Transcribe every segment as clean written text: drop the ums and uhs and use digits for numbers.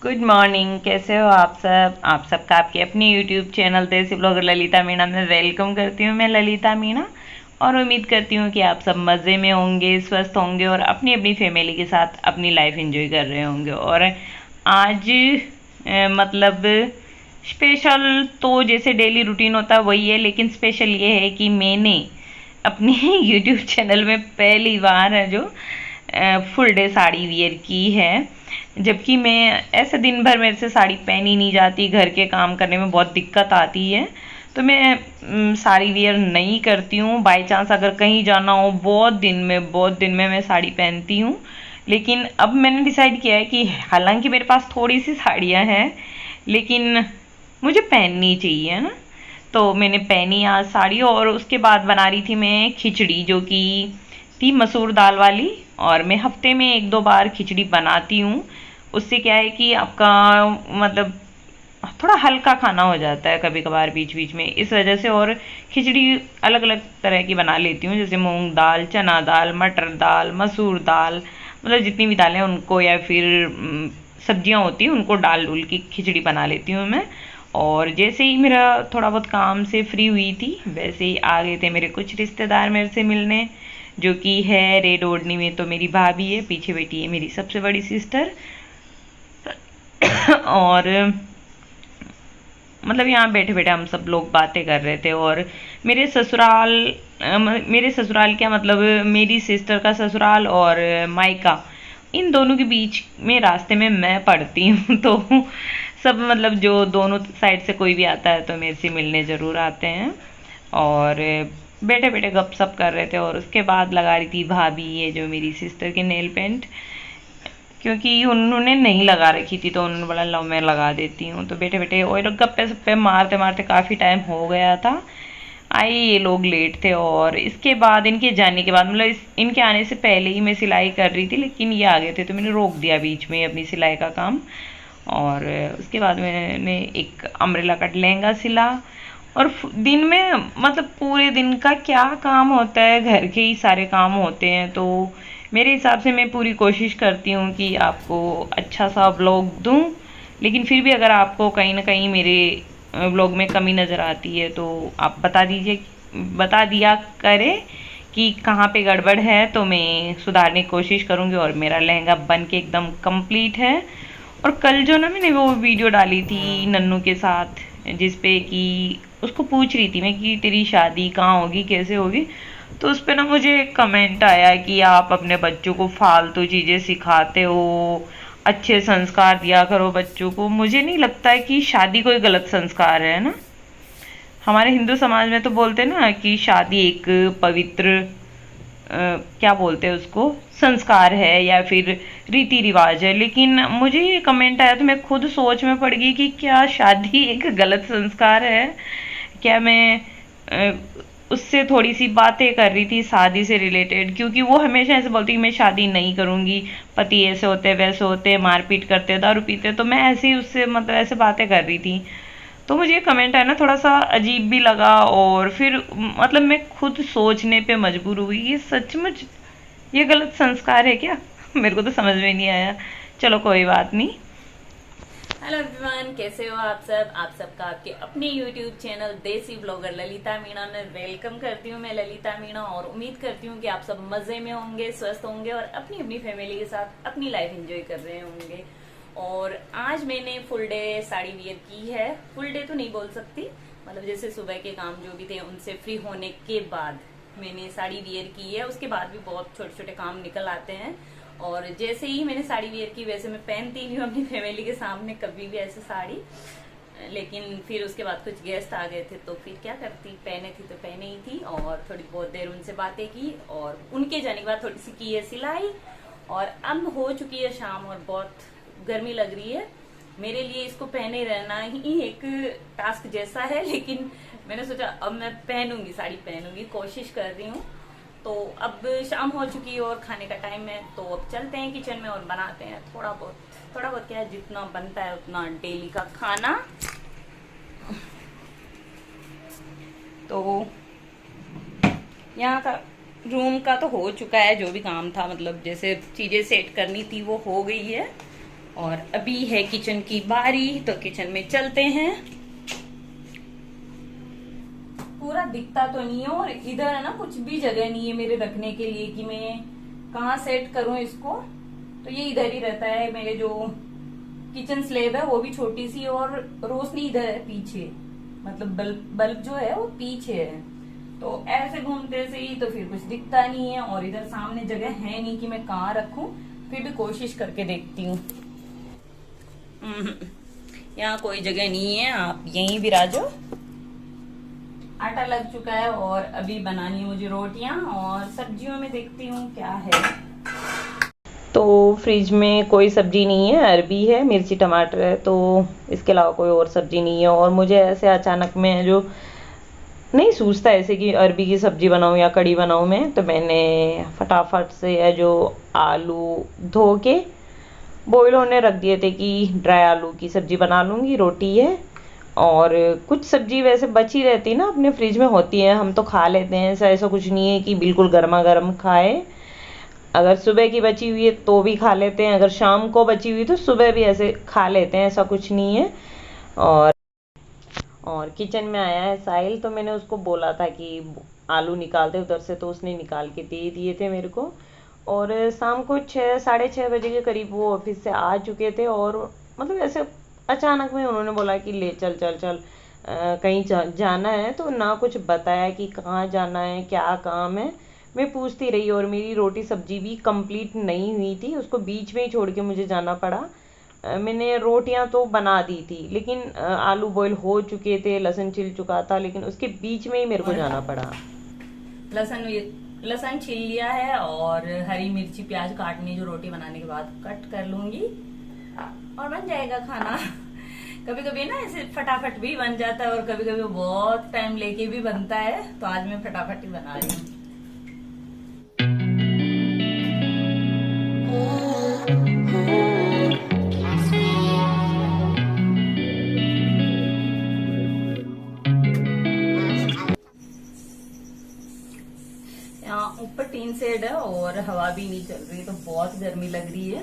Good morning. कैसे हो आप सब? आप सबका आपके अपनी यूट्यूब चैनल देसी ब्लॉगर ललिता मीणा में वेलकम करती हूँ। मैं ललिता मीणा और उम्मीद करती हूँ कि आप सब मज़े में होंगे, स्वस्थ होंगे और अपनी अपनी फैमिली के साथ अपनी लाइफ एंजॉय कर रहे होंगे। और आज मतलब स्पेशल तो जैसे डेली रूटीन होता है वही है, लेकिन स्पेशल ये है कि मैंने अपनी यूट्यूब चैनल में पहली बार है जो फुल डे साड़ी वियर की है। जबकि मैं ऐसे दिन भर मेरे से साड़ी पहनी नहीं जाती, घर के काम करने में बहुत दिक्कत आती है, तो मैं साड़ी वियर नहीं करती हूँ। बाई चांस अगर कहीं जाना हो बहुत दिन में मैं साड़ी पहनती हूँ। लेकिन अब मैंने डिसाइड किया है कि हालांकि मेरे पास थोड़ी सी साड़ियाँ हैं, लेकिन मुझे पहननी चाहिए, है ना। तो मैंने पहनी आज साड़ी, और उसके बाद बना रही थी मैं खिचड़ी, जो कि थी मसूर दाल वाली। और मैं हफ्ते में एक दो बार खिचड़ी बनाती हूँ। उससे क्या है कि आपका मतलब थोड़ा हल्का खाना हो जाता है कभी कभार बीच बीच में, इस वजह से। और खिचड़ी अलग अलग तरह की बना लेती हूँ, जैसे मूंग दाल, चना दाल, मटर दाल, मसूर दाल, मतलब जितनी भी दालें उनको, या फिर सब्जियां होती हैं उनको डाल डूल की खिचड़ी बना लेती हूँ मैं। और जैसे ही मेरा थोड़ा बहुत काम से फ्री हुई थी, वैसे ही आ गए थे मेरे कुछ रिश्तेदार मेरे से मिलने, जो कि है रेड ओढ़नी में तो मेरी भाभी है, पीछे बैठी है मेरी सबसे बड़ी सिस्टर। और मतलब यहाँ बैठे बैठे हम सब लोग बातें कर रहे थे। और मेरे ससुराल मेरे ससुराल क्या मतलब मेरी सिस्टर का ससुराल और मायका, इन दोनों के बीच में रास्ते में मैं पड़ती हूँ। तो सब मतलब जो दोनों साइड से कोई भी आता है तो मेरे से मिलने ज़रूर आते हैं। और बैठे बैठे गपशप कर रहे थे, और उसके बाद लगा रही थी भाभी, ये जो मेरी सिस्टर के नेल पेंट, क्योंकि उन्होंने नहीं लगा रखी थी तो उन्होंने बोला लो मैं लगा देती हूँ। तो बैठे बैठे और गप्पे सप्पे मारते मारते काफ़ी टाइम हो गया था। आए ये लोग लेट थे, और इसके बाद इनके जाने के बाद मतलब इनके आने से पहले ही मैं सिलाई कर रही थी, लेकिन ये आ गए थे तो मैंने रोक दिया बीच में अपनी सिलाई का काम। और उसके बाद मैंने एक अम्ब्रेला कट लहंगा सिला। और दिन में मतलब पूरे दिन का क्या काम होता है, घर के ही सारे काम होते हैं। तो मेरे हिसाब से मैं पूरी कोशिश करती हूँ कि आपको अच्छा सा व्लॉग दूँ, लेकिन फिर भी अगर आपको कहीं ना कहीं मेरे व्लॉग में कमी नज़र आती है तो आप बता दिया करें कि कहाँ पे गड़बड़ है, तो मैं सुधारने की कोशिश करूँगी। और मेरा लहंगा बन के एकदम कंप्लीट है। और कल जो ना मैंने वो वीडियो डाली थी नन्नू के साथ, जिस पे कि उसको पूछ रही थी मैं कि तेरी शादी कहाँ होगी, कैसे होगी, तो उस पे ना मुझे एक कमेंट आया कि आप अपने बच्चों को फालतू चीज़ें सिखाते हो, अच्छे संस्कार दिया करो बच्चों को। मुझे नहीं लगता है कि शादी कोई गलत संस्कार है ना। हमारे हिंदू समाज में तो बोलते हैं ना कि शादी एक पवित्र क्या बोलते हैं उसको, संस्कार है या फिर रीति रिवाज है। लेकिन मुझे ये कमेंट आया तो मैं खुद सोच में पड़ गई कि क्या शादी एक गलत संस्कार है क्या। मैं अ, उससे थोड़ी सी बातें कर रही थी शादी से रिलेटेड, क्योंकि वो हमेशा ऐसे बोलती है कि मैं शादी नहीं करूँगी, पति ऐसे होते हैं वैसे होते हैं, मारपीट करते हैं, दारू पीते हैं। तो मैं ऐसे ही उससे मतलब ऐसे बातें कर रही थी, तो मुझे ये कमेंट है ना थोड़ा सा अजीब भी लगा। और फिर मतलब मैं खुद सोचने पे मजबूर हुई, ये सचमुच ये गलत संस्कार है क्या? मेरे को तो समझ में नहीं आया। चलो कोई बात नहीं। हेलो एवरीवन, कैसे हो आप सब? आप सबका आपके अपने यूट्यूब चैनल देसी ब्लॉगर ललिता मीणा में वेलकम करती हूँ। मैं ललिता मीणा, और उम्मीद करती हूँ कि आप सब मजे में होंगे, स्वस्थ होंगे और अपनी अपनी फैमिली के साथ अपनी लाइफ एंजॉय कर रहे होंगे। और आज मैंने फुल डे साड़ी वियर की है। फुल डे तो नहीं बोल सकती, मतलब जैसे सुबह के काम जो भी थे उनसे फ्री होने के बाद मैंने साड़ी वियर की है। उसके बाद भी बहुत छोटे छोटे काम निकल आते हैं, और जैसे ही मैंने साड़ी वियर की, वैसे मैं पहनती नहीं हूँ अपनी फैमिली के सामने कभी भी ऐसे साड़ी। लेकिन फिर उसके बाद कुछ गेस्ट आ गए थे तो फिर क्या करती, पहने थी तो पहने ही थी। और थोड़ी बहुत देर उनसे बातें की, और उनके जाने के बाद थोड़ी सी की है सिलाई। और अब हो चुकी है शाम और बहुत गर्मी लग रही है। मेरे लिए इसको पहने रहना ही एक टास्क जैसा है, लेकिन मैंने सोचा अब मैं पहनूंगी, साड़ी पहनूंगी, कोशिश कर रही हूँ। तो अब शाम हो चुकी है और खाने का टाइम है, तो अब चलते हैं किचन में और बनाते हैं थोड़ा बहुत क्या है, जितना बनता है उतना डेली का खाना। तो यहाँ का रूम का तो हो चुका है, जो भी काम था मतलब जैसे चीजें सेट करनी थी वो हो गई है। और अभी है किचन की बारी, तो किचन में चलते हैं। पूरा दिखता तो नहीं है, और इधर है ना कुछ भी जगह नहीं है मेरे रखने के लिए कि मैं कहाँ सेट करूं इसको। तो ये इधर ही रहता है। मेरे जो किचन स्लेब है वो भी छोटी सी, और रोशनी इधर है पीछे, मतलब बल्ब जो है वो पीछे है। तो ऐसे घूमते से ही तो फिर कुछ दिखता नहीं है, और इधर सामने जगह है नहीं कि मैं कहाँ रखूं। फिर भी कोशिश करके देखती हूँ। यहाँ कोई जगह नहीं है, आप यहीं विराजो। आटा लग चुका है और अभी बनानी है मुझे रोटियां, और सब्जियों में देखती हूँ क्या है। तो फ्रिज में कोई सब्जी नहीं है, अरबी है, मिर्ची टमाटर है, तो इसके अलावा कोई और सब्जी नहीं है। और मुझे ऐसे अचानक में जो नहीं सूझता ऐसे कि अरबी की सब्जी बनाऊं या कड़ी बनाऊं मैं, तो मैंने फटाफट से जो आलू धो के बॉईल होने रख दिए थे कि ड्राई आलू की सब्जी बना लूँगी। रोटी है, और कुछ सब्जी वैसे बची रहती ना अपने फ्रिज में होती है, हम तो खा लेते हैं। ऐसा कुछ नहीं है कि बिल्कुल गर्मा गर्म खाए। अगर सुबह की बची हुई है तो भी खा लेते हैं, अगर शाम को बची हुई तो सुबह भी ऐसे खा लेते हैं, ऐसा कुछ नहीं है। और किचन में आया है साहिल, तो मैंने उसको बोला था कि आलू निकाल दे उधर से, तो उसने निकाल के दे दिए थे मेरे को। और शाम को 6-6:30 बजे के करीब वो ऑफिस से आ चुके थे, और मतलब ऐसे अचानक में उन्होंने बोला कि ले चल चल चल कहीं जाना है। तो ना कुछ बताया कि कहाँ जाना है, क्या काम है। मैं पूछती रही, और मेरी रोटी सब्जी भी कंप्लीट नहीं हुई थी, उसको बीच में ही छोड़ के मुझे जाना पड़ा। मैंने रोटियां तो बना दी थी, लेकिन आलू बॉईल हो चुके थे, लहसुन छिल चुका था, लेकिन उसके बीच में ही मेरे को जाना पड़ा। लहसुन छील लिया है, और हरी मिर्ची प्याज काटनी जो रोटी बनाने के बाद कट कर लूंगी, और बन जाएगा खाना। कभी कभी ना ऐसे फटाफट भी बन जाता है, और कभी कभी बहुत टाइम लेके भी बनता है। तो आज मैं फटाफट ही बना रही हूँ। यहाँ ऊपर टीन शेड है और हवा भी नहीं चल रही, तो बहुत गर्मी लग रही है।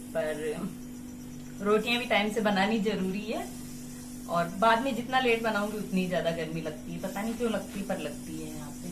पर रोटियां भी टाइम से बनानी जरूरी है, और बाद में जितना लेट बनाऊंगी उतनी ज्यादा गर्मी लगती है। पता नहीं क्यों लगती, पर लगती है यहाँ पे।